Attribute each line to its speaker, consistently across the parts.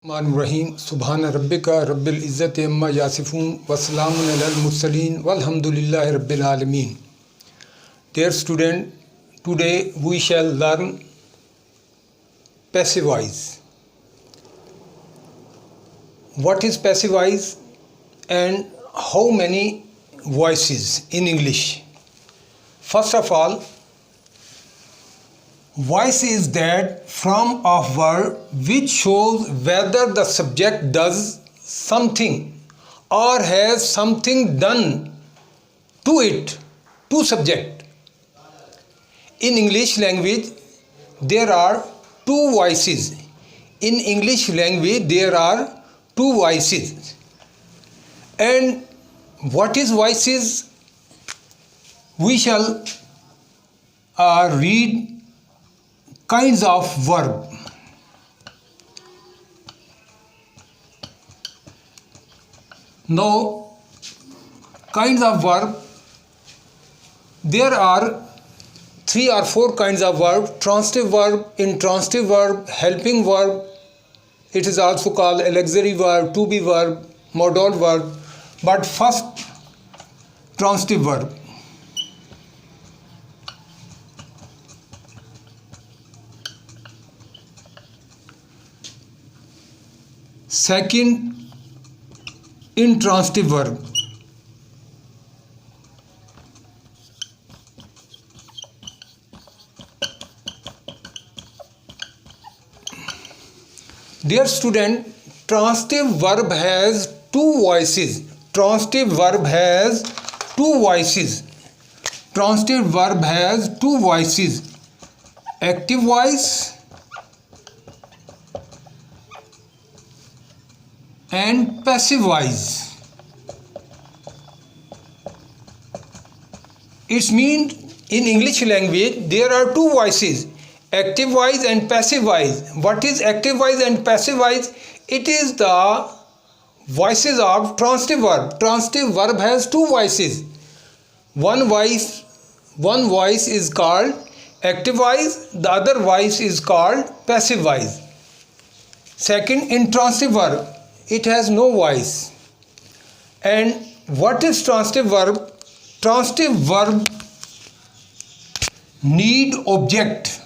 Speaker 1: रहीम सुबहान रब्बिका रब्बिल इज़्ज़ति अम्मा यासिफून वस्सलामुन अलल मुरसलीन वल्हम्दुलिल्लाहि रब्बिल आलमीन। Dear student, today we shall learn passive voice. What is passive voice and how many voices in English? First of all, voice is that form of word which shows whether the subject does something or has something done to it, to subject. In English language, there are two voices. In English language, there are two voices. And what is voices? We shall read kinds of verb. Now, kinds of verb, there are 3 or 4 kinds of verb: transitive verb, intransitive verb, helping verb. It is also called auxiliary verb, to be verb, modal verb. But first, transitive verb. Second, intransitive verb. Dear student, transitive verb has two voices. Transitive verb has two voices. Transitive verb has two voices. Active voice and passive voice. It means in English language there are two voices, active voice and passive voice. What is active voice and passive voice? It is the voices of transitive verb. Transitive verb has two voices. One voice is called active voice, the other voice is called passive voice. Second, intransitive verb, it has no voice. And what is transitive verb? Transitive verb need object.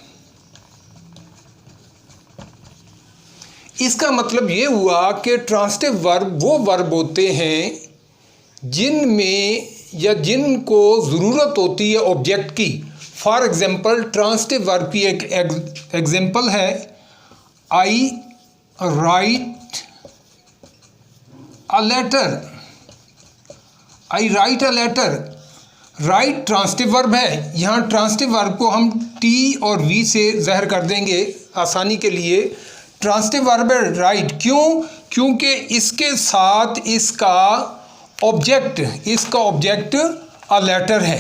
Speaker 1: इसका मतलब ये हुआ कि transitive verb वो verb होते हैं जिनमें या जिनको ज़रूरत होती है ऑब्जेक्ट की. फॉर एग्जांपल, ट्रांसिटिव वर्ब की एक एग्जांपल है I write a letter. I write a letter. Write transitive verb है. यहाँ ट्रांसिटिव वर्ब को हम टी और वी से ज़ाहिर कर देंगे आसानी के लिए. ट्रांसिटिव वर्ब है राइट. क्यों? क्योंकि इसके साथ इसका ऑब्जेक्ट अ लेटर है.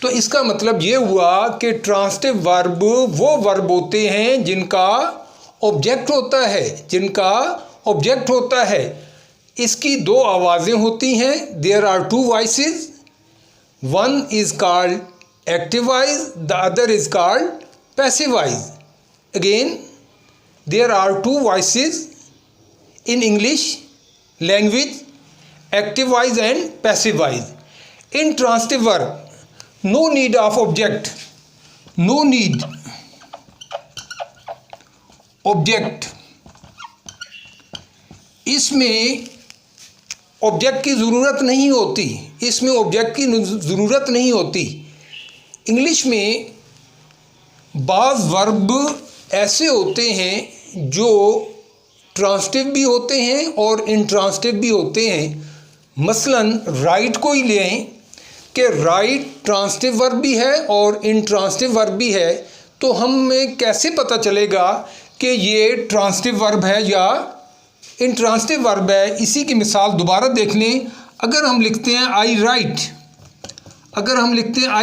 Speaker 1: तो इसका मतलब ये हुआ कि ट्रांसिटिव वर्ब वो वर्ब होते हैं जिनका ऑब्जेक्ट होता है. इसकी दो आवाज़ें होती हैं. There are two voices. One is called active voice, the other is called passive voice. Again, there are two voices in English language, active voice and passive voice. In transitive verb, no need of object. इसमें object की ज़रूरत नहीं होती. English में बाज़ verb ऐसे होते हैं जो ट्रांसिटिव भी होते हैं और इंट्रांसिटिव भी होते हैं. मसलन राइट को ही लें कि राइट ट्रांसिटिव वर्ब भी है और इंट्रांसिटिव वर्ब भी है. तो हमें कैसे पता चलेगा कि ये ट्रांसिटिव वर्ब है या इंट्रांसिटिव वर्ब है? इसी की मिसाल दोबारा देख लें. अगर हम लिखते हैं आई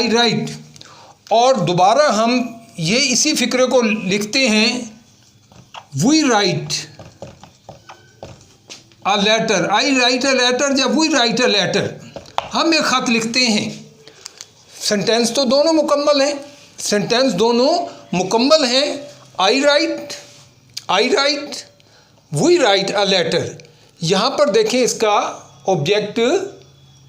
Speaker 1: राइट और दोबारा हम ये इसी फिक्रे को लिखते हैं we write a letter. I write a letter या वी राइट अ लेटर. हम एक ख़त लिखते हैं. सेंटेंस तो दोनों मुकम्मल हैं. I write we write a letter, यहाँ पर देखें इसका ऑब्जेक्ट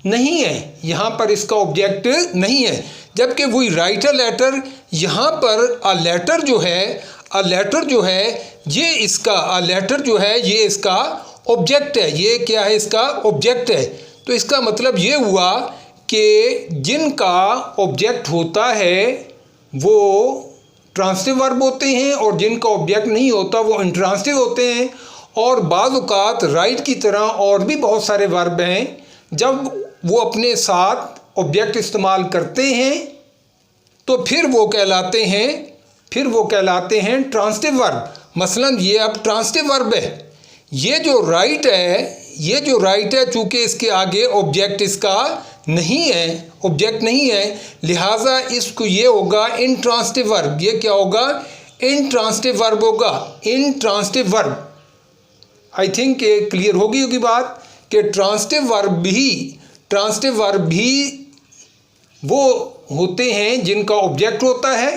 Speaker 1: नहीं है, यहाँ पर इसका ऑब्जेक्ट नहीं है, जबकि वी राइट अ लेटर यहाँ पर अ लेटर जो है, अ लेटर जो है ये इसका, अ लेटर जो है ये इसका ऑब्जेक्ट है, ये क्या है, इसका ऑब्जेक्ट है। तो इसका मतलब ये हुआ कि जिनका ऑब्जेक्ट होता है वो ट्रांसिटिव वर्ब होते हैं और जिनका ऑब्जेक्ट नहीं होता वो इंट्रांसिटिव होते हैं। और बाज़ औक़ात राइट की तरह और भी बहुत सारे वर्ब हैं, जब वो अपने साथ ऑब्जेक्ट इस्तेमाल करते हैं तो फिर वो कहलाते हैं ट्रांसिटिव वर्ब। मसलन ये अब ट्रांसिटिव वर्ब है, ये जो राइट है चूँकि इसके आगे ऑब्जेक्ट इसका नहीं है, लिहाजा इसको ये होगा इनट्रांसिटिव वर्ब। ये क्या होगा, इनट्रांसिटिव वर्ब होगा, इनट्रांसिटिव वर्ब। आई थिंक क्लियर होगी बात कि ट्रांसिटिव वर्ब भी वो होते हैं जिनका ऑब्जेक्ट होता है।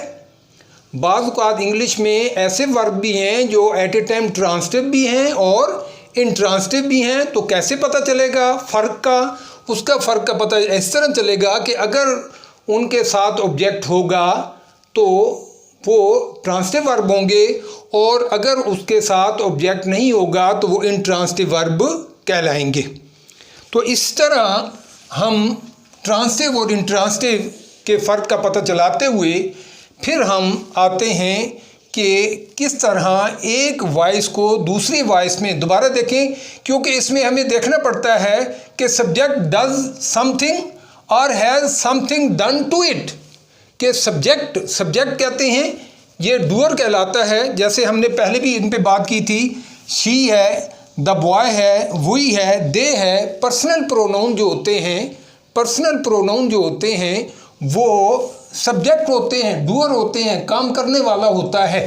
Speaker 1: बाज़ औक़ात इंग्लिश में ऐसे वर्ब भी हैं जो एट ए टाइम ट्रांसिटिव भी हैं और इंट्रांसिटिव भी हैं। तो कैसे पता चलेगा फ़र्क का, उसका फ़र्क का पता इस तरह चलेगा कि अगर उनके साथ ऑब्जेक्ट होगा तो वो ट्रांसिटिव वर्ब होंगे और अगर उसके साथ ऑब्जेक्ट नहीं होगा तो वो इनट्रांसिटिव वर्ब कहलाएंगे। तो इस तरह हम ट्रांसिटिव और इंट्रांसिटिव के फ़र्क का पता चलाते हुए फिर हम आते हैं कि किस तरह एक वॉइस को दूसरी वॉइस में दोबारा देखें, क्योंकि इसमें हमें देखना पड़ता है कि सब्जेक्ट डज समथिंग और has something done to it. कि सब्जेक्ट कहते हैं ये डूअर कहलाता है, जैसे हमने पहले भी इन पे बात की थी। शी है, द बॉय है, वी है, दे है। पर्सनल प्रोनाउन जो होते हैं वो सब्जेक्ट होते हैं, डूअर होते हैं, काम करने वाला होता है।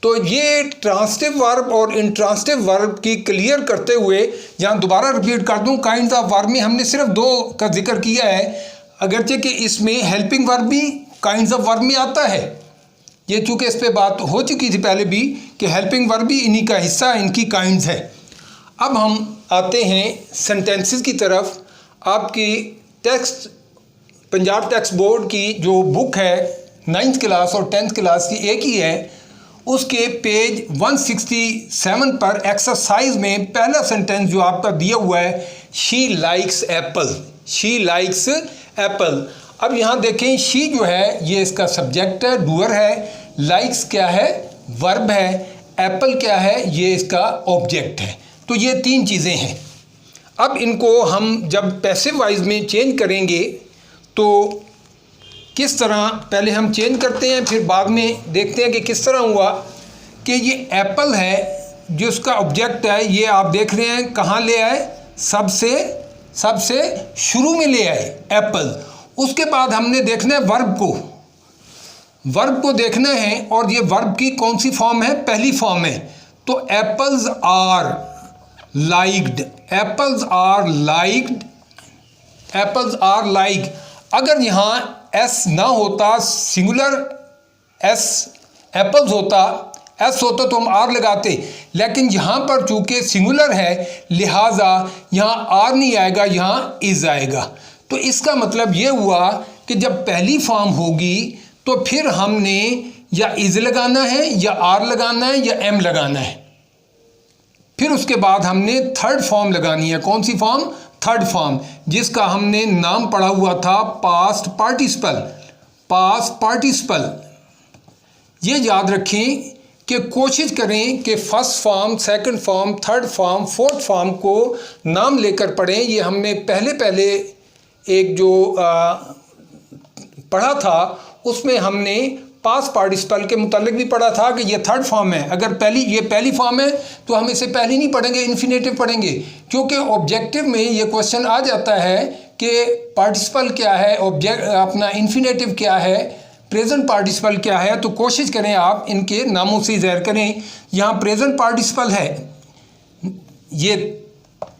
Speaker 1: तो ये ट्रांसिटिव वर्ब और इंट्रांसिटिव वर्ब की क्लियर करते हुए यहाँ दोबारा रिपीट कर दूँ, काइंड्स ऑफ वर्ब में हमने सिर्फ 2 का जिक्र किया है, अगरचे कि इसमें हेल्पिंग वर्ब भी काइंड्स ऑफ वर्ब में आता है। ये चूँकि इस पर बात हो चुकी थी पहले भी कि हेल्पिंग वर्ब भी इन्हीं का हिस्सा, इनकी काइंड्स है। अब हम आते हैं सेंटेंसेस की तरफ। आपकी टेक्स्ट पंजाब टेक्स्ट बोर्ड की जो बुक है 9th क्लास और 10th क्लास की एक ही है, उसके पेज 167 पर एक्सरसाइज में पहला सेंटेंस जो आपका दिया हुआ है, she likes Apple, she likes Apple. अब यहाँ देखें, शी जो है ये इसका सब्जेक्ट है, डूअर है, लाइक्स क्या है, वर्ब है, एप्पल क्या है, ये इसका ऑब्जेक्ट है। तो ये 3 चीज़ें हैं। अब इनको हम जब पैसिव वॉइस में चेंज करेंगे तो किस तरह, पहले हम चेंज करते हैं फिर बाद में देखते हैं कि किस तरह हुआ। कि ये एप्पल है जो उसका ऑब्जेक्ट है, ये आप देख रहे हैं कहाँ ले आए, सबसे शुरू में ले आए एप्पल। उसके बाद हमने देखना है वर्ब को देखना है, और ये वर्ब की कौन सी फॉर्म है, पहली फॉर्म है। तो apples are liked, apples are like. अगर यहाँ एस ना होता, सिंगुलर एस एप्पल्स होता, एस होता तो हम आर लगाते, लेकिन यहाँ पर चूँकि सिंगुलर है लिहाजा यहाँ आर नहीं आएगा, यहाँ इज आएगा। तो इसका मतलब ये हुआ कि जब पहली फॉर्म होगी तो फिर हमने या इज लगाना है, या आर लगाना है, या एम लगाना है। फिर उसके बाद हमने थर्ड फॉर्म लगानी है। कौन सी फॉर्म, थर्ड फॉर्म, जिसका हमने नाम पढ़ा हुआ था पास्ट पार्टिसिपल। ये याद रखें कि कोशिश करें कि first form, second form, third form, fourth form को नाम लेकर पढ़ें। ये हमने पहले एक जो पढ़ा था उसमें हमने पास्ट पार्टिसिपल के मुतालिक भी पढ़ा था कि ये थर्ड फॉर्म है। अगर ये पहली फॉर्म है तो हम इसे पहली नहीं पढ़ेंगे, इन्फिनेटिव पढ़ेंगे, क्योंकि ऑब्जेक्टिव में ये क्वेश्चन आ जाता है कि पार्टिसिपल क्या है, अपना इन्फिनेटिव क्या है, प्रेजेंट पार्टिसिपल क्या है। तो कोशिश करें आप इनके नामों से ज़ाहिर करें। यहाँ प्रेजेंट पार्टिसिपल है, ये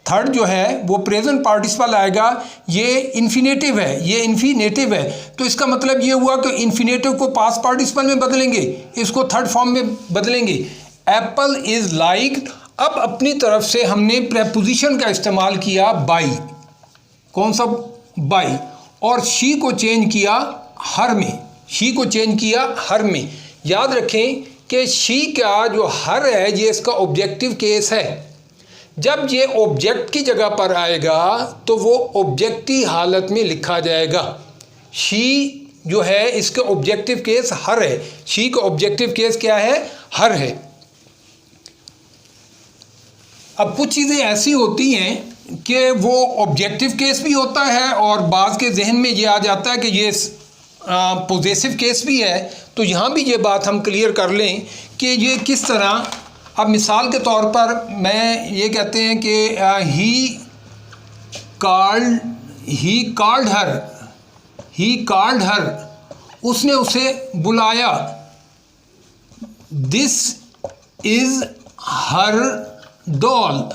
Speaker 1: थर्ड जो है वो प्रेजेंट पार्टिसिपल आएगा, ये इन्फिनेटिव है, तो इसका मतलब ये हुआ कि इन्फिनेटिव को पास्ट पार्टिसिपल में बदलेंगे, इसको थर्ड फॉर्म में बदलेंगे। एप्पल इज़ लाइक, अब अपनी तरफ से हमने प्रेपोजिशन का इस्तेमाल किया बाई, कौन सा बाई, और शी को चेंज किया हर में, शी को चेंज किया हर में। याद रखें कि शी का जो हर है ये इसका ऑब्जेक्टिव केस है। जब ये ऑब्जेक्ट की जगह पर आएगा तो वो ऑब्जेक्ट की हालत में लिखा जाएगा। शी जो है इसका ऑब्जेक्टिव केस हर है, शी का ऑब्जेक्टिव केस क्या है, हर है। अब कुछ चीज़ें ऐसी होती हैं कि वो ऑब्जेक्टिव केस भी होता है और बाज़ के जहन में ये आ जाता है कि ये पोजेसिव केस भी है। तो यहाँ भी ये बात हम क्लियर कर लें कि ये किस तरह। अब मिसाल के तौर पर मैं ये कहते हैं कि ही कॉल्ड हर, उसने उसे बुलाया। दिस इज़ हर डॉल,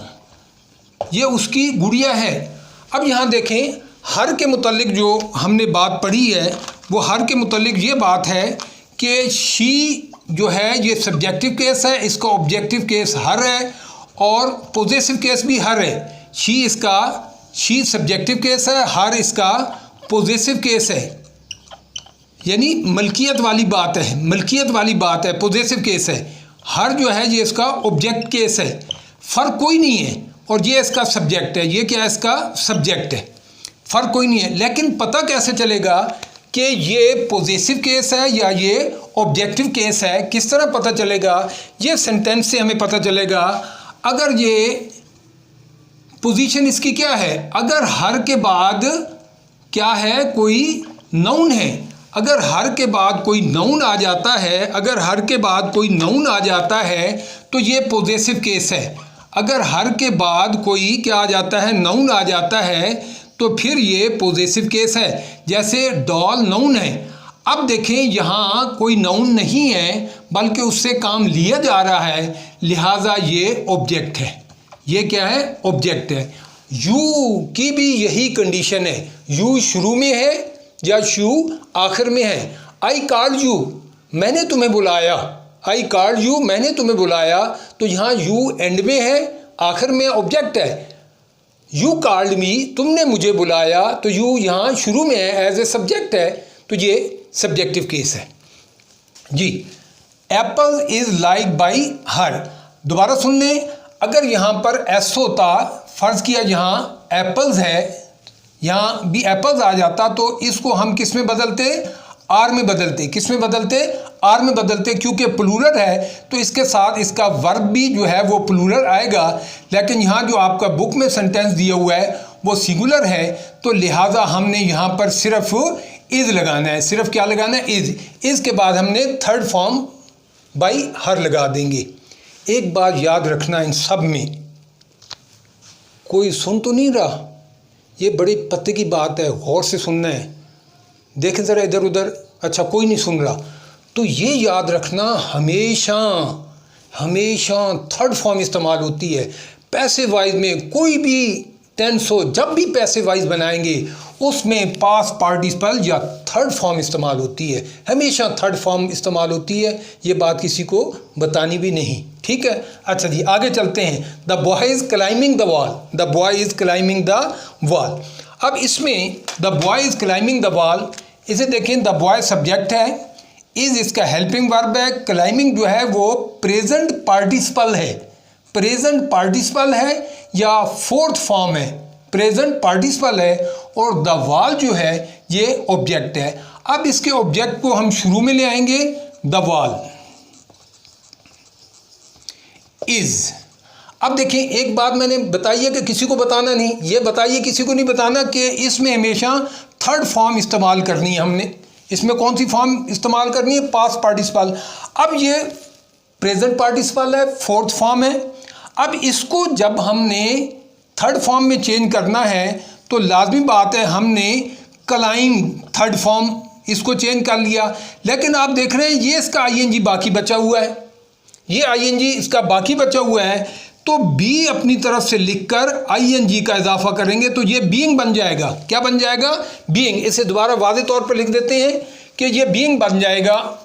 Speaker 1: ये उसकी गुड़िया है। अब यहाँ देखें हर के मुतालिक जो हमने बात पढ़ी है वो हर के मुतालिक ये बात है कि शी जो है ये सब्जेक्टिव केस है, इसका ऑब्जेक्टिव केस हर है और पोजेसिव केस भी हर है। शी सब्जेक्टिव केस है, हर इसका पोजेसिव केस है, यानी मलकियत वाली बात है, मलकियत वाली बात है, पोजेसिव केस है। हर जो है ये इसका ऑब्जेक्ट केस है, फ़र्क कोई नहीं है। और ये इसका सब्जेक्ट है, ये क्या है, इसका सब्जेक्ट है, फ़र्क कोई नहीं है। लेकिन पता कैसे चलेगा कि ये पॉजिटिव केस है या ये ऑब्जेक्टिव केस है, किस तरह पता चलेगा? ये सेंटेंस से हमें पता चलेगा। अगर ये पोजीशन इसकी क्या है, अगर हर के बाद क्या है, कोई नाउन है, अगर हर के बाद कोई नाउन आ जाता है, अगर हर के बाद कोई नाउन आ जाता है तो ये पॉजिटिव केस है। अगर हर के बाद कोई क्या आ जाता है, नाउन आ जाता है, तो फिर ये पॉजिटिव केस है। जैसे डॉल नाउन है, अब देखें यहाँ कोई नाउन नहीं है बल्कि उससे काम लिया जा रहा है, लिहाजा ये ऑब्जेक्ट है। ये क्या है, ऑब्जेक्ट है। यू की भी यही कंडीशन है, यू शुरू में है या यू आखिर में है। आई कॉल्ड यू, मैंने तुम्हें बुलाया, आई कॉल्ड यू, मैंने तुम्हें बुलाया, तो यहाँ यू एंड में है, आखिर में ऑब्जेक्ट है। यू कॉल्ड मी, तुमने मुझे बुलाया, तो यू यहाँ शुरू में है, एज ए सब्जेक्ट है, तो ये सब्जेक्टिव केस है जी। Apple is like by her, दोबारा सुन लें। अगर यहाँ पर एस होता, फ़र्ज़ किया यहाँ एप्पल्स है, यहाँ भी एप्पल्स आ जाता, तो इसको हम किस में बदलते, आर में बदलते। किस में बदलते, आर में बदलते, क्योंकि प्लूरल है तो इसके साथ इसका वर्ब भी जो है वो प्लूरल आएगा। लेकिन यहाँ जो आपका बुक में सेंटेंस दिया हुआ है वो सिंगुलर है, तो लिहाजा हमने यहाँ पर सिर्फ इज़ लगाना है। सिर्फ क्या लगाना है, इज़ के बाद हमने थर्ड फॉर्म बाई हर लगा देंगे। एक बात याद रखना, इन सब में कोई सुन तो नहीं रहा, ये बड़ी पते की बात है, गौर से सुनना है। देखें ज़रा इधर उधर, अच्छा कोई नहीं सुन रहा, तो ये याद रखना हमेशा हमेशा थर्ड फॉर्म इस्तेमाल होती है। पैसिव वाइज में कोई भी टेंस हो, जब भी पैसिव वाइज बनाएंगे उसमें पास्ट पार्टिसिपल या थर्ड फॉर्म इस्तेमाल होती है, हमेशा थर्ड फॉर्म इस्तेमाल होती है। ये बात किसी को बतानी भी नहीं, ठीक है। अच्छा जी, आगे चलते हैं। The boy is climbing the wall, the boy is climbing the wall. अब इसमें the boy is climbing the wall, इसे देखें, द बॉय सब्जेक्ट है, इज़ इसका हेल्पिंग वर्ब है, क्लाइंबिंग जो है वो प्रेजेंट पार्टिसिपल है, प्रेजेंट पार्टिसिपल है या फोर्थ फॉर्म है, प्रेजेंट पार्टिसिपल है, और द वॉल जो है ये ऑब्जेक्ट है। अब इसके ऑब्जेक्ट को हम शुरू में ले आएंगे, द वॉल इज़। अब देखें, एक बात मैंने बताई है कि किसी को बताना नहीं, ये बताइए किसी को नहीं बताना कि इसमें हमेशा थर्ड फॉर्म इस्तेमाल करनी है हमने। इसमें कौन सी फॉर्म इस्तेमाल करनी है, पास्ट पार्टिसिपल। अब ये प्रेजेंट पार्टिसिपल है, फोर्थ फॉर्म है। अब इसको जब हमने थर्ड फॉर्म में चेंज करना है तो लाजमी बात है हमने क्लाइंब थर्ड फॉर्म इसको चेंज कर लिया। लेकिन आप देख रहे हैं ये इसका आईएनजी बाकी बचा हुआ है, ये आईएनजी इसका बाकी बचा हुआ है, तो बी अपनी तरफ से लिखकर आईएनजी का इजाफा करेंगे तो ये बीइंग बन जाएगा। क्या बन जाएगा, बीइंग। इसे दोबारा वाज़ेह तौर पर लिख देते हैं कि ये बीइंग बन जाएगा।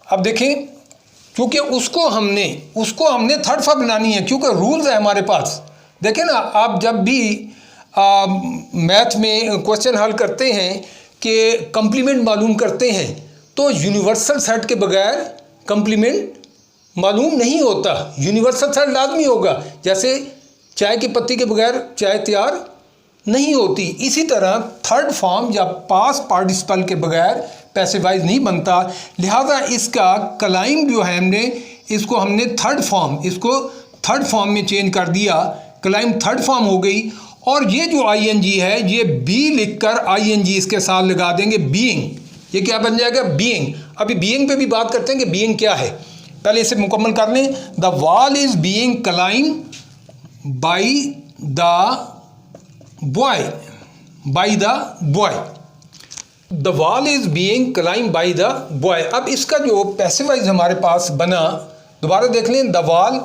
Speaker 1: अब देखें, क्योंकि उसको हमने थर्ड फॉर्म बनानी है, क्योंकि रूल्स है हमारे पास। देखें ना, आप जब भी मैथ में क्वेश्चन हल करते हैं कि कंप्लीमेंट मालूम करते हैं, तो यूनिवर्सल सेट के बगैर कंप्लीमेंट मालूम नहीं होता। यूनिवर्सल सेट लाजमी होगा, जैसे चाय की पत्ती के बगैर चाय तैयार नहीं होती। इसी तरह थर्ड फॉर्म या पास्ट पार्टिसिपल के बगैर पैसिवाइज नहीं बनता। लिहाजा इसका क्लाइम जो है इसको हमने थर्ड फॉर्म में चेंज कर दिया। क्लाइम थर्ड फॉर्म हो गई। और ये जो आईएनजी है, ये बी लिखकर आईएनजी इसके साथ लगा देंगे, बीइंग। ये क्या बन जाएगा? बीइंग। अभी बीइंग पे भी बात करते हैं कि बीइंग क्या है, पहले इसे मुकम्मल कर लें। The wall is being climb by the boy, the wall is being climb by the boy. अब इसका जो पैसिवाइज हमारे पास बना, दोबारा देख लें। द वॉल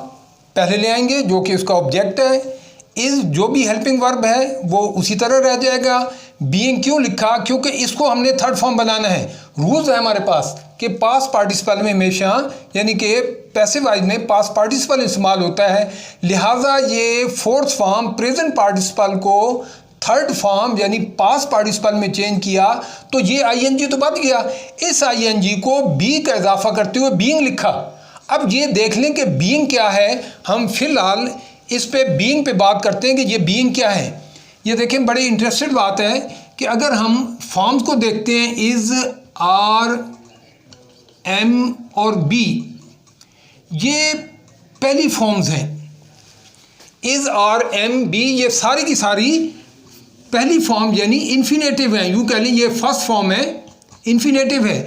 Speaker 1: पहले ले आएंगे जो कि उसका ऑब्जेक्ट है। इज जो भी हेल्पिंग वर्ब है वो उसी तरह रह जाएगा। बीइंग क्यों लिखा? क्योंकि इसको हमने थर्ड फॉर्म बनाना है। रूल्स है हमारे पास कि पास्ट पार्टिसिपल में हमेशा, यानी कि पैसिवाइज में पास्ट पार्टिसिपल इस्तेमाल होता है। लिहाजा ये फोर्थ फॉर्म प्रेजेंट पार्टिसिपल को थर्ड फॉर्म यानी पास्ट पार्टिसिपल में चेंज किया, तो ये आईएनजी तो बच गया। इस आईएनजी को बी का इजाफा करते हुए बीइंग लिखा। अब ये देख लें कि बीइंग क्या है। हम फिलहाल इस पे बीइंग पे बात करते हैं कि ये बीइंग क्या है। ये देखें, बड़ी इंटरेस्टेड बात है कि अगर हम फॉर्म्स को देखते हैं, इज, आर, एम और बी, ये पहली फॉर्म्स हैं। इज, आर, एम, बी, ये सारी की सारी पहली फॉर्म यानी इन्फिनेटिव है। यूँ कह लें ये फर्स्ट फॉर्म है, इन्फिनेटिव है।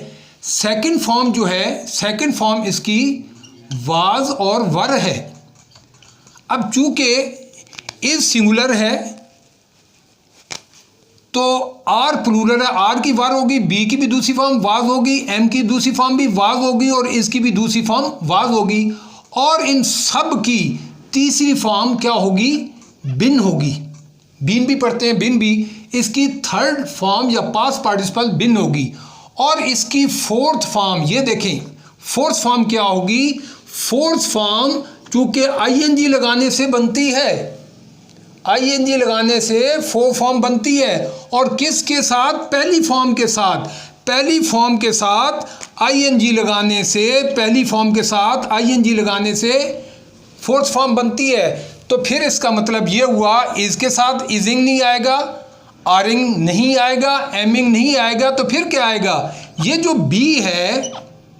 Speaker 1: सेकंड फॉर्म जो है, सेकंड फॉर्म इसकी वाज और वर है। अब चूंकि इज सिंगुलर है तो आर प्लूरल है, आर की वार होगी, बी की भी दूसरी फॉर्म वाज होगी, एम की दूसरी फॉर्म भी वाज होगी और इसकी भी दूसरी फॉर्म वाज होगी। और इन सब की तीसरी फॉर्म क्या होगी? बिन होगी। बिन भी पढ़ते हैं, बिन भी। इसकी थर्ड फॉर्म या पास्ट पार्टिसिपल बिन होगी। और इसकी फोर्थ फॉर्म, ये देखें, फोर्थ फॉर्म क्या होगी? फोर्थ फॉर्म चूंकि आईएनजी लगाने से बनती है, आईएनजी लगाने से फोर्थ फॉर्म बनती है। और किसके साथ? पहली फॉर्म के साथ। पहली फॉर्म के साथ आईएनजी लगाने से, पहली फॉर्म के साथ आईएनजी लगाने से फोर्थ फॉर्म बनती है। तो फिर इसका मतलब ये हुआ, इज के साथ इजिंग नहीं आएगा, आरिंग नहीं आएगा, एमिंग नहीं आएगा, तो फिर क्या आएगा? ये जो बी है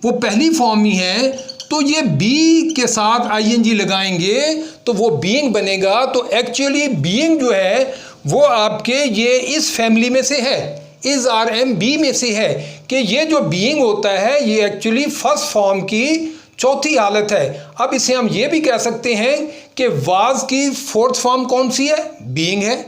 Speaker 1: वो पहली फॉर्म ही है, तो ये बी के साथ आईएनजी लगाएंगे तो वो बीइंग बनेगा। तो एक्चुअली बीइंग जो है वो आपके ये इस फैमिली में से है, इज, आर, एम, बी में से है कि ये जो बीइंग होता है ये एक्चुअली फर्स्ट फॉर्म की चौथी हालत है। अब इसे हम ये भी कह सकते हैं कि वाज की फोर्थ फॉर्म कौन सी है? बीइंग है।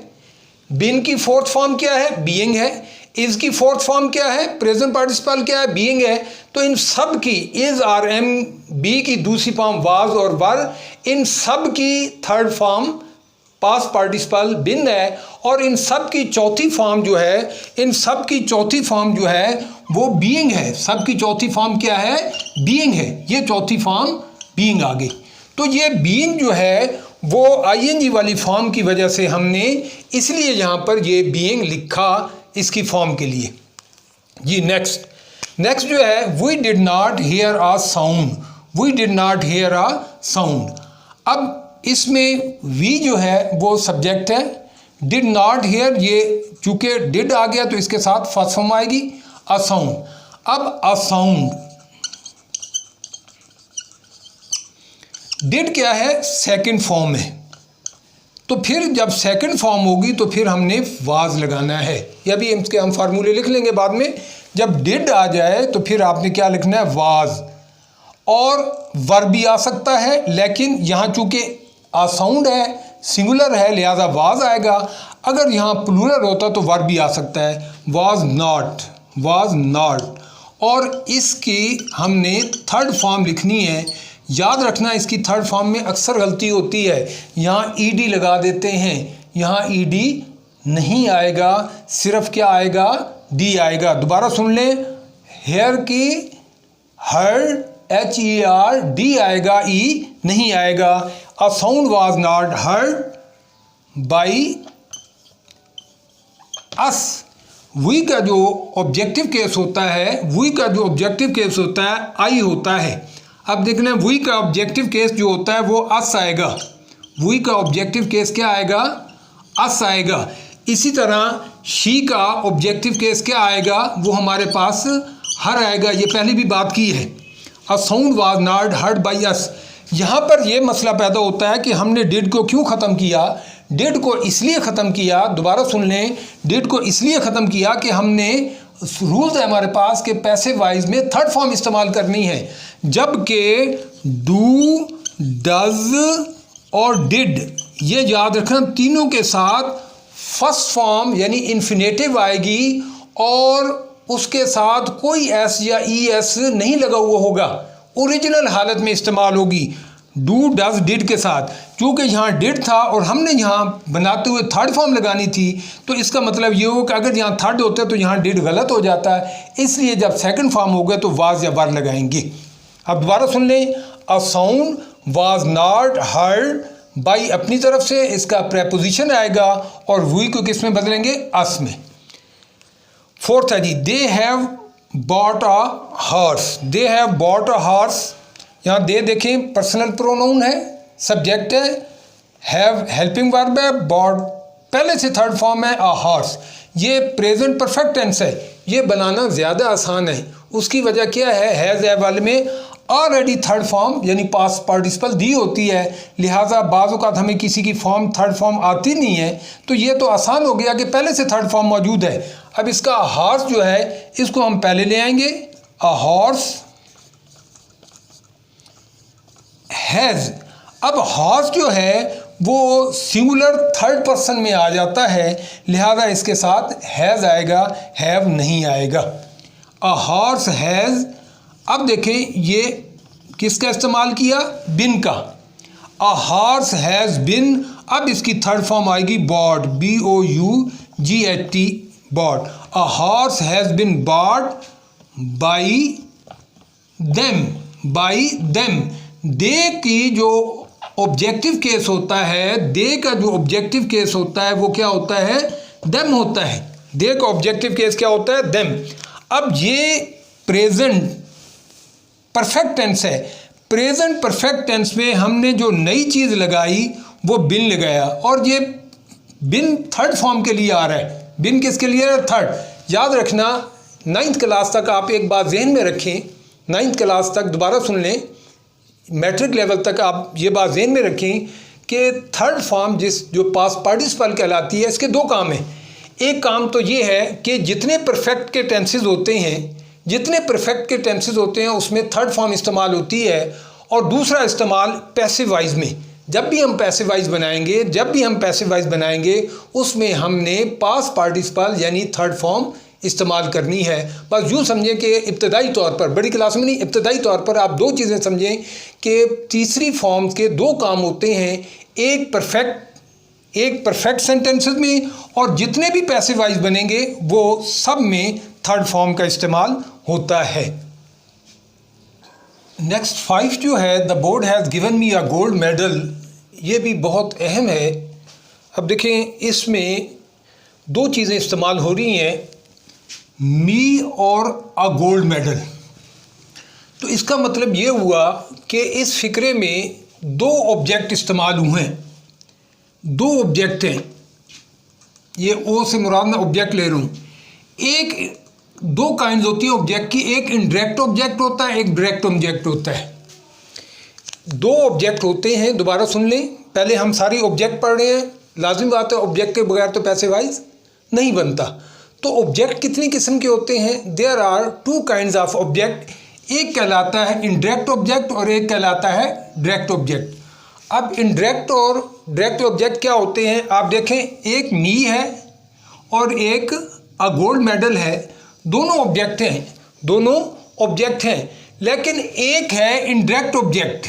Speaker 1: बिन की फोर्थ फॉर्म क्या है? बीइंग है। इज की फोर्थ फॉर्म क्या है? प्रेजेंट पार्टिसिपल क्या है? बीइंग है। तो इन सब की इज, आर, एम, बी की दूसरी फॉर्म वाज और वर, इन सब की थर्ड फॉर्म पास्ट पार्टिसिपल बिन है। और इन सब की चौथी फॉर्म जो है, इन सब की चौथी फॉर्म जो है वो बीइंग है। सब की चौथी फॉर्म क्या है? बीइंग है। ये चौथी फॉर्म बीइंग आ गई। तो ये बीइंग जो है वो आईएनजी वाली फॉर्म की वजह से हमने इसलिए यहाँ पर ये बीइंग लिखा इसकी फॉर्म के लिए। जी नेक्स्ट जो है, we did not hear a sound, we did not hear a sound. अब इसमें वी जो है वो सब्जेक्ट है, डिड नॉट हियर ये चूंकि डिड आ गया तो इसके साथ फर्स्ट फॉर्म आएगी अ साउंड। अब अ साउंड, डिड क्या है? सेकंड फॉर्म है। तो फिर जब सेकंड फॉर्म होगी तो फिर हमने वाज लगाना है। या भी इसके हम फार्मूले लिख लेंगे बाद में। जब डिड आ जाए तो फिर आपने क्या लिखना है? वाज। और वर भी आ सकता है, लेकिन यहाँ चूंकि आ साउंड है, सिंगुलर है, लिहाजा वाज आएगा। अगर यहाँ प्लूरल होता तो वर भी आ सकता है, वाज नॉट, वाज नॉट। और इसकी हमने थर्ड फॉर्म लिखनी है। याद रखना, इसकी थर्ड फॉर्म में अक्सर गलती होती है, यहाँ ईडी लगा देते हैं, यहाँ ईडी नहीं आएगा, सिर्फ क्या आएगा? डी आएगा। दोबारा सुन लें, हेयर की हर्ड HERD आएगा, E नहीं आएगा। A sound was not heard by us. We का जो ऑब्जेक्टिव केस होता है, वी का जो ऑब्जेक्टिव केस होता है आई होता है। अब देखना वी का ऑब्जेक्टिव केस जो होता है वो अस आएगा। वी का ऑब्जेक्टिव केस क्या आएगा? अस आएगा। इसी तरह शी का ऑब्जेक्टिव केस क्या आएगा? वो हमारे पास हर आएगा। ये पहले भी बात की है। अ sound was not heard by अस। यहाँ पर ये मसला पैदा होता है कि हमने डिड को क्यों ख़त्म किया। डिड को इसलिए ख़त्म किया, दोबारा सुन लें, डिड को इसलिए ख़त्म किया कि हमने रूल्स है हमारे पास कि पैसिव वाइज में थर्ड फॉर्म इस्तेमाल करनी है, जबकि डू, डज और डिड ये याद रखना तीनों के साथ फर्स्ट फॉर्म यानी इन्फिनेटिव आएगी और उसके साथ कोई एस या ई एस नहीं लगा हुआ होगा, ओरिजिनल हालत में इस्तेमाल होगी डू, डज, डिड के साथ। क्योंकि यहाँ डिड था और हमने यहाँ बनाते हुए थर्ड फॉर्म लगानी थी, तो इसका मतलब ये हो कि अगर यहाँ थर्ड होता है तो यहाँ डिड गलत हो जाता है। इसलिए जब सेकंड फॉर्म हो गया तो वाज या वर लगाएंगे। अब दोबारा सुन लें, अ sound was not heard by अपनी तरफ से इसका प्रेपोजिशन आएगा और वी को किस में बदलेंगे? अस में। फोर्थ है जी, they have bought a horse. They have bought a horse. यहाँ दे देखें पर्सनल प्रोनाउन है, सब्जेक्ट है, हैव हेल्पिंग वर्ब है, बॉट पहले से थर्ड फॉर्म है, अ हॉर्स ये प्रेजेंट परफेक्ट टेंस है। ये बनाना ज़्यादा आसान है। उसकी वजह क्या है? हैज़ है वाले में ऑलरेडी थर्ड फॉर्म यानी पास्ट पार्टिसिपल दी होती है, लिहाजा बाज़ औक़ात हमें किसी की फॉर्म थर्ड फॉर्म आती नहीं है, तो ये तो आसान हो गया कि पहले से थर्ड फॉर्म मौजूद है। अब इसका हॉर्स जो है इसको हम पहले ले आएंगे, अ हॉर्स हैज़। अब हॉर्स जो है वो सिंगुलर थर्ड पर्सन में आ जाता है, लिहाजा इसके साथ हैज़ आएगा, हैव नहीं आएगा। A horse has. अब देखें ये किसका इस्तेमाल किया? बिन का। A horse has been. अब इसकी थर्ड फॉर्म आएगी bought, BOUGHT, bought. A horse has been bought by them, by them. They की जो ऑब्जेक्टिव केस होता है, दे का जो ऑब्जेक्टिव केस होता है वो क्या होता है? देम होता है। दे का ऑब्जेक्टिव केस क्या होता है? देम। अब ये प्रेजेंट परफेक्ट टेंस है। प्रेजेंट परफेक्ट टेंस में हमने जो नई चीज़ लगाई वो बिन लगाया और ये बिन थर्ड फॉर्म के लिए आ रहा है। बिन किसके लिए आ रहा है? थर्ड। याद रखना 9th क्लास तक आप एक बात जहन में रखें, 9th क्लास तक दोबारा सुन लें, मैट्रिक लेवल तक आप ये बात जहन में रखें कि थर्ड फॉर्म जो पास्ट पार्टिसिपल कहलाती है, इसके दो काम हैं। एक काम तो ये है कि जितने परफेक्ट के टेंसेस होते हैं, जितने परफेक्ट के टेंसेस होते हैं उसमें थर्ड फॉर्म इस्तेमाल होती है, और दूसरा इस्तेमाल पैसिव वाइज में। जब भी हम पैसिव वाइज बनाएंगे, जब भी हम पैसिव वाइज बनाएंगे उसमें हमने पास्ट पार्टिसिपल यानी थर्ड फॉर्म इस्तेमाल करनी है। बस यूँ समझें कि इब्तदाई तौर पर, बड़ी क्लास में नहीं, इब्तदाई तौर पर आप दो चीज़ें समझें कि तीसरी फॉर्म के दो काम होते हैं, एक परफेक्ट सेंटेंसेस में, और जितने भी पैसिव वाइज बनेंगे वो सब में थर्ड फॉर्म का इस्तेमाल होता है। नेक्स्ट 5 जो है, the board has given me a gold medal, ये भी बहुत अहम है। अब देखें इसमें दो चीज़ें इस्तेमाल हो रही हैं, मी और अ गोल्ड मेडल। तो इसका मतलब ये हुआ कि इस फिक्रे में दो ऑब्जेक्ट इस्तेमाल हुए हैं, दो ऑब्जेक्ट हैं। ये ओ से मुराद मैं ऑब्जेक्ट ले रहा हूँ। एक दो काइंड्स होती है ऑब्जेक्ट की, एक इनडायरेक्ट ऑब्जेक्ट होता है, एक डायरेक्ट ऑब्जेक्ट होता है। दो ऑब्जेक्ट होते हैं, दोबारा सुन लें, पहले हम सारी ऑब्जेक्ट पढ़ रहे हैं। लाजिम बात है ऑब्जेक्ट के बगैर तो पैसिव वाइज नहीं बनता। तो ऑब्जेक्ट कितनी किस्म के होते हैं? There are 2 kinds of object. एक कहलाता है इनडायरेक्ट ऑब्जेक्ट और एक कहलाता है डायरेक्ट ऑब्जेक्ट। अब इनडायरेक्ट और डायरेक्ट ऑब्जेक्ट क्या होते हैं? आप देखें, एक मी है और एक अ गोल्ड मेडल है। दोनों ऑब्जेक्ट हैं, दोनों ऑब्जेक्ट हैं, लेकिन एक है इनडायरेक्ट ऑब्जेक्ट,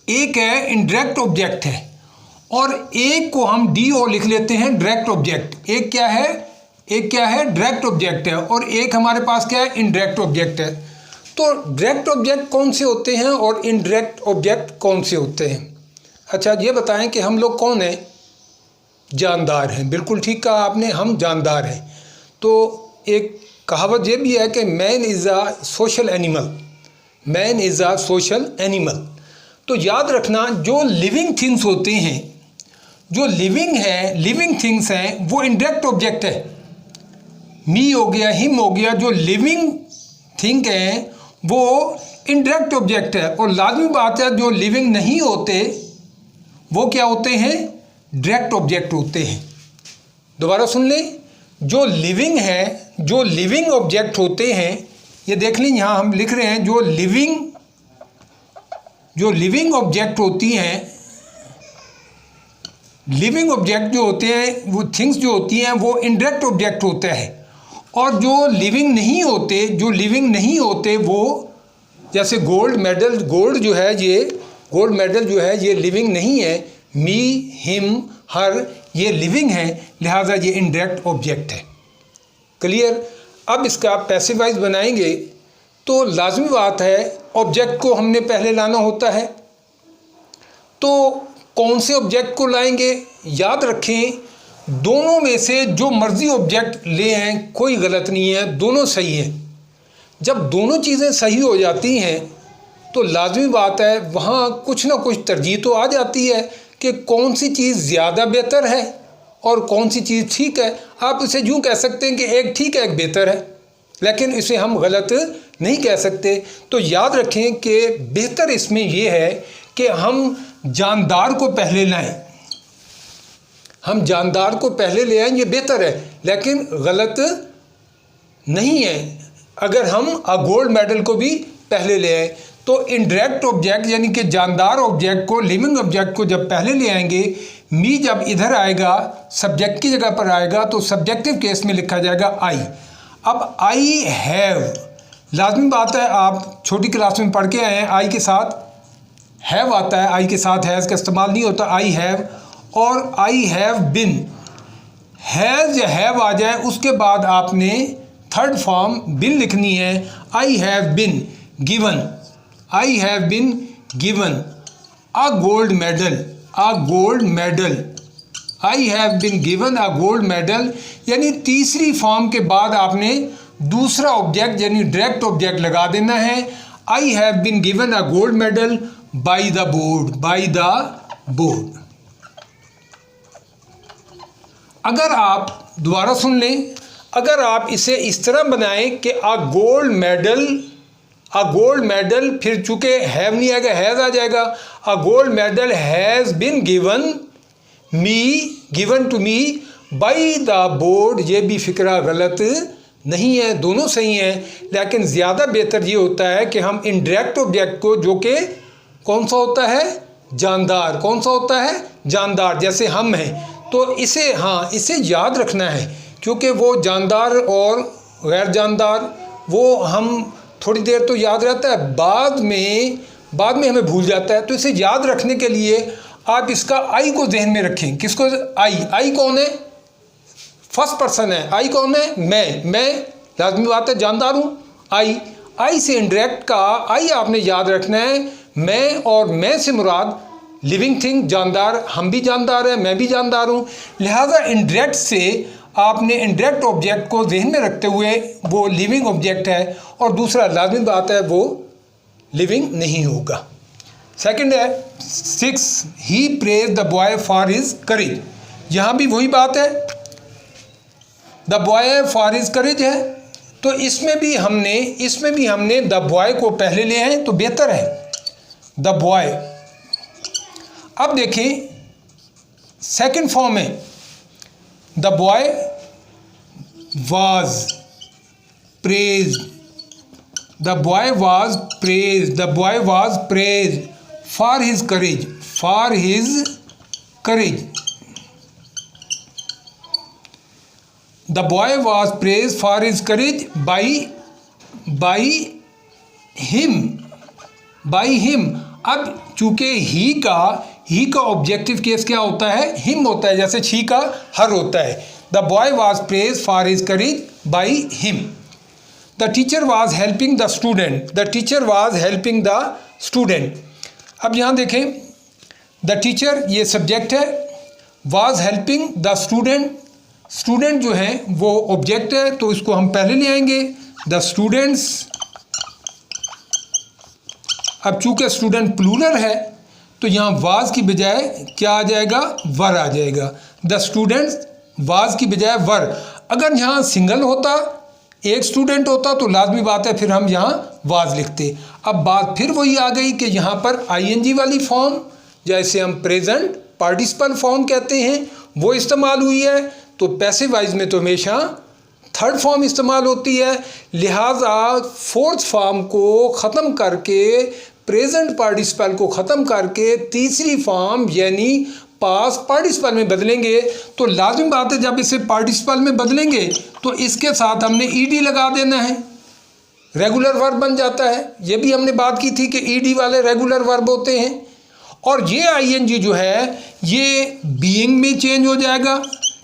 Speaker 1: एक है इनडायरेक्ट ऑब्जेक्ट है, और एक को हम DO लिख लेते हैं डायरेक्ट ऑब्जेक्ट। एक क्या है? एक क्या है? डायरेक्ट ऑब्जेक्ट है, और एक हमारे पास क्या है? इनडायरेक्ट ऑब्जेक्ट है। तो डायरेक्ट ऑब्जेक्ट कौन से होते हैं और इनडायरेक्ट ऑब्जेक्ट कौन से होते हैं? अच्छा, ये बताएं कि हम लोग कौन हैं? जानदार हैं। बिल्कुल ठीक कहा आपने, हम जानदार हैं। तो एक कहावत ये भी है कि man is a social animal, man is a social animal. तो याद रखना, जो लिविंग थिंग्स होते हैं, जो लिविंग थिंग्स हैं, वो इनडायरेक्ट ऑब्जेक्ट है। मी हो गया, हिम हो गया, जो लिविंग थिंग हैं वो इनडायरेक्ट ऑब्जेक्ट है। और लाजमी बात है, जो लिविंग नहीं होते वो क्या होते हैं? डायरेक्ट ऑब्जेक्ट होते हैं। दोबारा सुन लें, जो लिविंग है, जो लिविंग ऑब्जेक्ट होते हैं, ये देख लें, यहाँ हम लिख रहे हैं जो लिविंग ऑब्जेक्ट होती हैं, लिविंग ऑब्जेक्ट जो होते हैं, वो थिंग्स जो होती हैं वो इनडायरेक्ट ऑब्जेक्ट होता है। और जो लिविंग नहीं होते वो, जैसे गोल्ड मेडल जो है ये लिविंग नहीं है। मी, हिम, हर, ये लिविंग है, लिहाजा ये इनडायरेक्ट ऑब्जेक्ट है। क्लियर? अब इसका पैसिव वॉइस बनाएंगे तो लाजमी बात है, ऑब्जेक्ट को हमने पहले लाना होता है। तो कौन से ऑब्जेक्ट को लाएंगे? याद रखें, दोनों में से जो मर्जी ऑब्जेक्ट ले आएं, कोई गलत नहीं है, दोनों सही हैं। जब दोनों चीज़ें सही हो जाती हैं तो लाजमी बात है, वहाँ कुछ ना कुछ तरजीह तो आ जाती है कि कौन सी चीज़ ज़्यादा बेहतर है और कौन सी चीज़ ठीक है। आप इसे यूँ कह सकते हैं कि एक ठीक है, एक बेहतर है, लेकिन इसे हम गलत नहीं कह सकते। तो याद रखें कि बेहतर इसमें यह है कि हम जानदार को पहले लाएं, हम जानदार को पहले ले आएं, ये बेहतर है, लेकिन गलत नहीं है अगर हम गोल्ड मेडल को भी पहले ले आएं। तो इनडायरेक्ट ऑब्जेक्ट यानी कि जानदार ऑब्जेक्ट को, लिविंग ऑब्जेक्ट को जब पहले ले आएंगे, मी जब इधर आएगा, सब्जेक्ट की जगह पर आएगा, तो सब्जेक्टिव केस में लिखा जाएगा आई। अब आई हैव, लाजमी बात है, आप छोटी क्लास में पढ़ के आए हैं, आई के साथ हैव आता है, आई के साथ हैज़ का इस्तेमाल नहीं होता। आई हैव और आई हैव बिन, हैज़ या हैव आ जाए उसके बाद आपने थर्ड फॉर्म बिन लिखनी है। I have been given, I have been given a gold medal, a gold medal, I have been given a gold medal. यानी तीसरी फॉर्म के बाद आपने दूसरा ऑब्जेक्ट यानी डायरेक्ट ऑब्जेक्ट लगा देना है। I have been given a gold medal by the board, bye the board. अगर आप दोबारा सुन लें, अगर आप इसे इस तरह बनाएं कि अ गोल्ड मेडल, फिर चूंकि हैव नहीं आएगा, हैज़ आ जाएगा। A gold medal has been given to me by the board, ये भी फिक्रा गलत नहीं है, दोनों सही हैं। लेकिन ज़्यादा बेहतर ये होता है कि हम इनडायरेक्ट ऑब्जेक्ट को, जो कि कौन सा होता है? जानदार। कौन सा होता है? जानदार। जैसे हम हैं, तो इसे याद रखना है, क्योंकि वो जानदार और गैर जानदार वो हम थोड़ी देर तो याद रहता है, बाद में हमें भूल जाता है। तो इसे याद रखने के लिए आप इसका आई को जहन में रखें। किसको? आई कौन है? फर्स्ट पर्सन है। आई कौन है? मैं लाजमी बात है, जानदार हूँ। आई से इनडायरेक्ट का आई आपने याद रखना है। मैं और मैं से मुराद लिविंग थिंग, जानदार, हम भी जानदार हैं, मैं भी जानदार हूँ। लिहाजा इनडायरेक्ट से आपने इनडायरेक्ट ऑब्जेक्ट को जहन में रखते हुए, वो लिविंग ऑब्जेक्ट है, और दूसरा लाजमी बात है वो लिविंग नहीं होगा। सेकंड है 6, he praise the boy for his courage. यहाँ भी वही बात है, the boy for his courage है, तो इसमें भी हमने द बॉय को पहले ले आए तो बेहतर है, द बॉय। अब देखें सेकंड फॉर्म में, the boy was praised, the boy was praised for his courage, the boy was praised for his courage by him. अब चूंकि ही का ऑब्जेक्टिव केस क्या होता है? हिम होता है, जैसे शी का हर होता है। The boy was praised for his courage by him. The teacher was helping the student, the teacher was helping the student. अब यहाँ देखें, द टीचर ये सब्जेक्ट है, was helping the student, student जो है वो ऑब्जेक्ट है, तो इसको हम पहले ले आएंगे, द स्टूडेंट्स। अब चूंकि स्टूडेंट प्लूरल है तो यहाँ वाज की बजाय क्या आ जाएगा, वर आ जाएगा। द स्टूडेंट्स वाज की बजाय वर। अगर यहाँ सिंगल होता, एक स्टूडेंट होता, तो लाजमी बात है फिर हम यहाँ वाज लिखते। अब बात फिर वही आ गई कि यहाँ पर आईएनजी वाली फॉर्म, जैसे हम प्रेजेंट पार्टिसिपल फॉर्म कहते हैं, वो इस्तेमाल हुई है। तो पैसिव वाइज में तो हमेशा थर्ड फॉर्म इस्तेमाल होती है, लिहाजा फोर्थ फॉर्म को ख़त्म करके, प्रेजेंट पार्टिसिपल को ख़त्म करके तीसरी फॉर्म यानी पास पार्टिसिपल में बदलेंगे। तो लाजिम बात है जब इसे पार्टिसिपल में बदलेंगे तो इसके साथ हमने ईडी लगा देना है, रेगुलर वर्ब बन जाता है। ये भी हमने बात की थी कि ईडी वाले रेगुलर वर्ब होते हैं। और ये आईएनजी जो है ये बीइंग में चेंज हो जाएगा,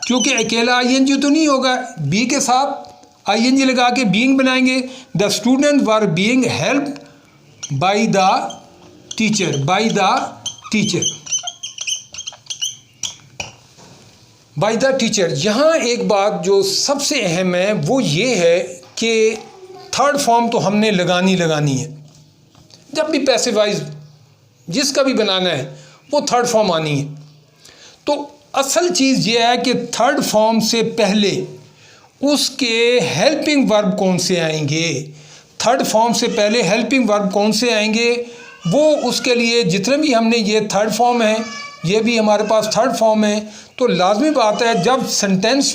Speaker 1: क्योंकि अकेला आईएनजी तो नहीं होगा, बी के साथ आईएनजी लगा के बीइंग बनाएंगे। The student were being helped by the teacher, by the teacher, by the teacher. यहाँ एक बात जो सबसे अहम है वो ये है कि थर्ड फॉर्म तो हमने लगानी है। जब भी पैसिव वाइज जिसका भी बनाना है वो थर्ड फॉर्म आनी है। तो असल चीज़ ये है कि थर्ड फॉर्म से पहले उसके हेल्पिंग वर्ब कौन से आएंगे, थर्ड फॉर्म से पहले हेल्पिंग वर्ब कौन से आएंगे, वो उसके लिए जितने भी हमने ये थर्ड फॉर्म है, ये भी हमारे पास थर्ड फॉर्म है। तो लाजमी बात है जब सेंटेंस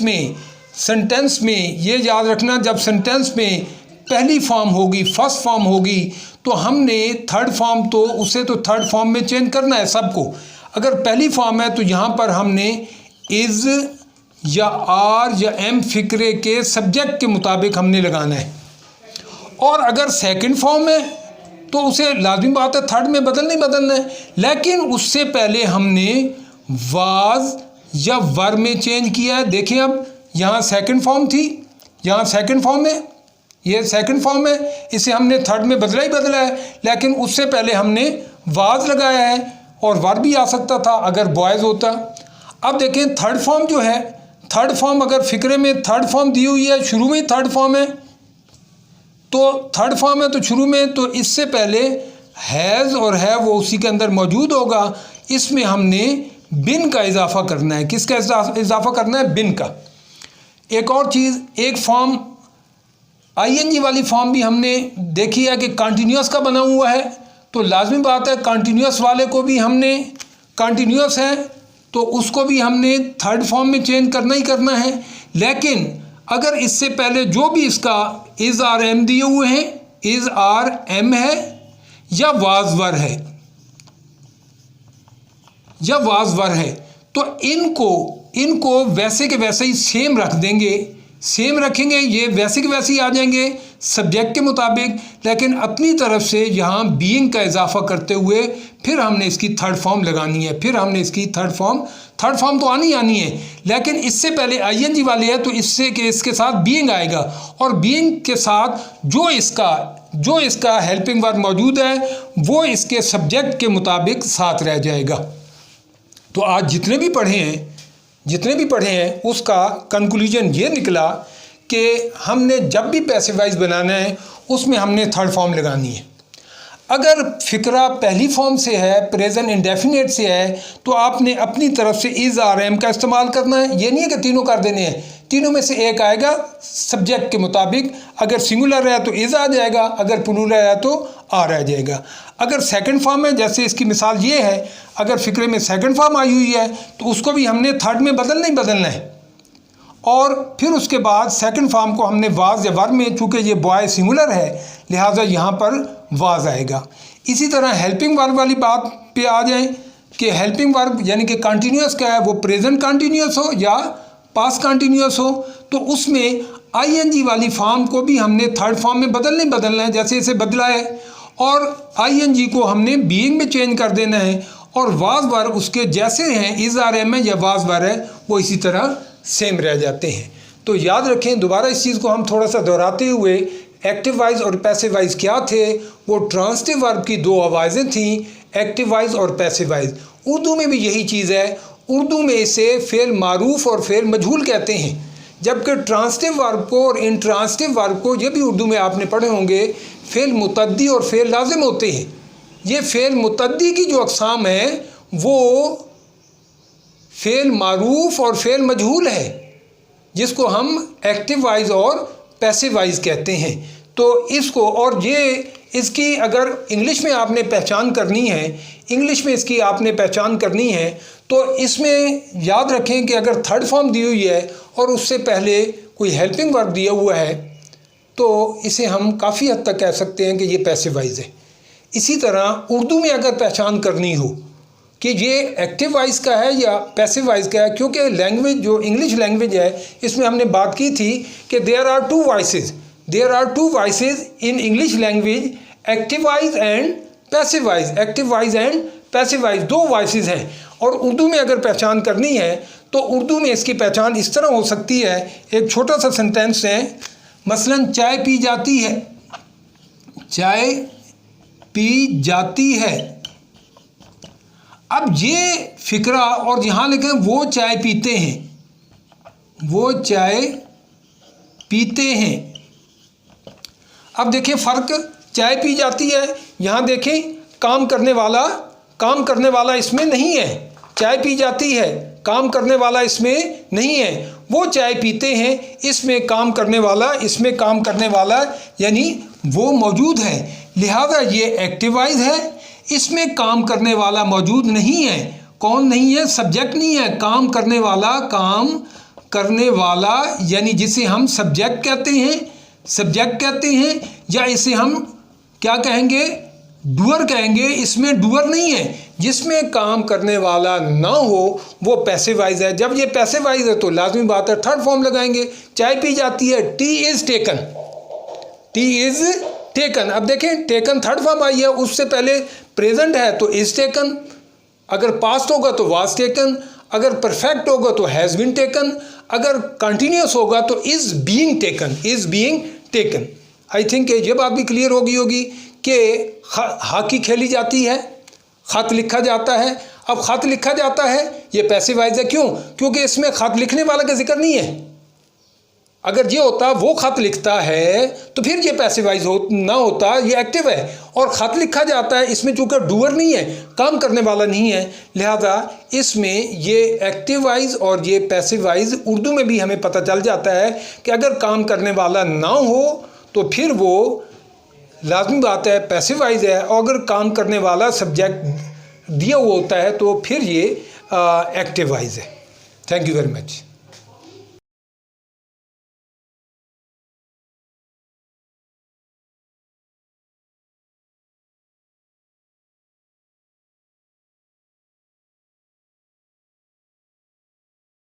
Speaker 1: में ये याद रखना, जब सेंटेंस में पहली फॉर्म होगी, फर्स्ट फॉर्म होगी, तो हमने थर्ड फॉर्म तो उसे तो थर्ड फॉर्म में चेंज करना है सबको। अगर पहली फॉर्म है तो यहाँ पर हमने इज़ या आर या एम फिक्रे के सब्जेक्ट के मुताबिक हमने लगाना है। और अगर सेकंड फॉर्म है तो उसे लाजमी बात है थर्ड में बदलना है, लेकिन उससे पहले हमने वाज या वर में चेंज किया है। देखिए अब यहाँ सेकंड फॉर्म थी, यहाँ सेकंड फॉर्म है, ये सेकंड फॉर्म है, इसे हमने थर्ड में बदला है, लेकिन उससे पहले हमने वाज लगाया है और वर भी आ सकता था अगर बॉयज़ होता। अब देखें थर्ड फॉर्म जो है, थर्ड फॉर्म अगर फिक्रे में थर्ड फॉर्म दी हुई है, शुरू में ही थर्ड फॉर्म है, तो थर्ड फॉर्म है तो शुरू में, तो इससे पहले हैज़ और है वो उसी के अंदर मौजूद होगा। इसमें हमने बिन का इजाफा करना है। किसका इजाफा करना है? बिन का। एक और चीज़, एक फॉर्म आईएनजी वाली फॉर्म भी हमने देखी है कि कंटिन्यूस का बना हुआ है, तो लाजमी बात है कंटिन्यूस वाले को भी हमने, कंटिन्यूस है तो उसको भी हमने थर्ड फॉर्म में चेंज करना है। लेकिन अगर इससे पहले जो भी इसका इज़ आर एम दिए हुए हैं, इज़ आर एम है या वाज वर है तो इनको वैसे के वैसे ही सेम रख देंगे, सेम रखेंगे, ये वैसे के वैसे ही आ जाएंगे सब्जेक्ट के मुताबिक, लेकिन अपनी तरफ से यहाँ बीइंग का इजाफा करते हुए फिर हमने इसकी थर्ड फॉर्म लगानी है। फिर हमने इसकी थर्ड फॉर्म तो आनी है, लेकिन इससे पहले आईएनजी वाले है तो इसके साथ बीइंग आएगा, और बीइंग के साथ जो इसका हेल्पिंग वर्ब मौजूद है वो इसके सब्जेक्ट के मुताबिक साथ रह जाएगा। तो आज जितने भी पढ़े हैं उसका कंक्लूजन ये निकला कि हमने जब भी पैसिव वॉइस बनाना है उसमें हमने थर्ड फॉर्म लगानी है। अगर फिक्रा पहली फॉर्म से है, प्रेजेंट इंडेफिनिट से है, तो आपने अपनी तरफ से इज़ आर एम का इस्तेमाल करना है। ये नहीं है कि तीनों कर देने हैं, तीनों में से एक आएगा सब्जेक्ट के मुताबिक। अगर सिंगुलर है तो इज़ आ जाएगा, अगर प्लूरल है तो आर आ जाएगा। अगर सेकंड फॉर्म है, जैसे इसकी मिसाल ये है, अगर फिक्रे में सेकंड फॉर्म आई हुई है तो उसको भी हमने थर्ड में बदलना है। और फिर उसके बाद सेकंड फॉर्म को हमने वाज या वर में, चूँकि ये बॉय सिंगुलर है लिहाजा यहाँ पर वाज आएगा। इसी तरह हेल्पिंग वर्ब वाली बात पे आ जाए कि हेल्पिंग वर्ब यानी कि कंटिन्यूस क्या है, वो प्रेजेंट कंटिन्यूस हो या पास्ट कंटिन्यूस हो, तो उसमें आईएनजी वाली फॉर्म को भी हमने थर्ड फॉर्म में बदलना है, जैसे इसे बदला है, और आईएनजी को हमने बीइंग में चेंज कर देना है, और वाज वर उसके जैसे हैं, इज़ आर एम है या वाज वर है, वो इसी तरह सेम रह जाते हैं। तो याद रखें, दोबारा इस चीज़ को हम थोड़ा सा दोहराते हुए एक्टिव वॉइस और पैसिव वॉइस क्या थे? वो ट्रांसिटिव वर्ब की दो आवाज़ें थीं, एक्टिव वॉइस और पैसिव वॉइस। उर्दू में भी यही चीज़ है। उर्दू में इसे फ़ेल मारूफ और फ़ेल मजहूल कहते हैं, जबकि ट्रांसिटिव वर्ब को और इंट्रांसिटिव वर्ब को, ये भी उर्दू में आपने पढ़े होंगे, फ़ेल मुतद्दी और फ़ेल लाजिम होते हैं। ये फ़ेल मुतद्दी की जो अक़साम है वो फ़ेल मारूफ और फ़ेल मजहूल है, जिसको हम एक्टिव वॉइस और पैसिव वॉइस कहते हैं। तो इसको, और ये इसकी अगर इंग्लिश में आपने पहचान करनी है, इंग्लिश में इसकी आपने पहचान करनी है, तो इसमें याद रखें कि अगर थर्ड फॉर्म दी हुई है और उससे पहले कोई हेल्पिंग वर्ब दिया हुआ है तो इसे हम काफ़ी हद तक कह सकते हैं कि ये पैसिव वॉइस है। इसी तरह उर्दू में अगर पहचान करनी हो कि ये एक्टिव वॉइस का है या पैसिव वॉइस का है, क्योंकि लैंग्वेज जो इंग्लिश लैंग्वेज है इसमें हमने बात की थी कि there are two voices in English language, active voice and passive voice. Active voice and passive voice दो वॉइसेस हैं। और उर्दू में अगर पहचान करनी है तो उर्दू में इसकी पहचान इस तरह हो सकती है। एक छोटा सा सेंटेंस है, मसलन चाय पी जाती है, चाय पी जाती है। अब ये फिक्रा, और यहाँ लिखें वो चाय पीते हैं, वो चाय पीते हैं। अब देखिए फ़र्क, चाय पी जाती है, यहाँ देखें काम करने वाला इसमें नहीं है। चाय पी जाती है, काम करने वाला इसमें नहीं है। वो चाय पीते हैं, इसमें काम करने वाला यानी वो मौजूद है। लिहाजा ये एक्टिव वॉइस है, इसमें काम करने वाला मौजूद नहीं है। कौन नहीं है? सब्जेक्ट नहीं है। काम करने वाला यानी जिसे हम सब्जेक्ट कहते हैं या इसे हम क्या कहेंगे? डूअर कहेंगे। इसमें डूअर नहीं है। जिसमें काम करने वाला ना हो वो पैसिव वॉइस है। जब ये पैसिव वॉइस है तो लाजमी बात है थर्ड फॉर्म लगाएंगे। चाय पी जाती है, टी इज़ टेकन। अब देखें टेकन थर्ड फॉर्म आई है, उससे पहले प्रेजेंट है तो इज़ टेकन, अगर पास्ट होगा तो वाज टेकन, अगर परफेक्ट होगा तो हैज़ बीन टेकन, अगर कंटिन्यूस होगा तो is being taken. I think ये बात भी क्लियर होगी कि हॉकी खेली जाती है, ख़त लिखा जाता है। अब ख़त लिखा जाता है ये पैसिव वॉइस है। क्यों? क्योंकि इसमें ख़त लिखने वाला का जिक्र नहीं है। अगर ये होता वो ख़त लिखता है तो फिर ये पैसिव वॉइस ना होता, ये एक्टिव है। और ख़त लिखा जाता है, इसमें चूँकि डूअर नहीं है, काम करने वाला नहीं है, लिहाजा इसमें ये एक्टिव वॉइस और ये पैसिव वॉइस उर्दू में भी हमें पता चल जाता है कि अगर काम करने वाला ना हो तो फिर वो लाजमी बात है पैसिव वॉइस है, और अगर काम करने वाला सब्जेक्ट दिया हुआ होता है तो फिर ये एक्टिव वॉइस है। Thank you very much.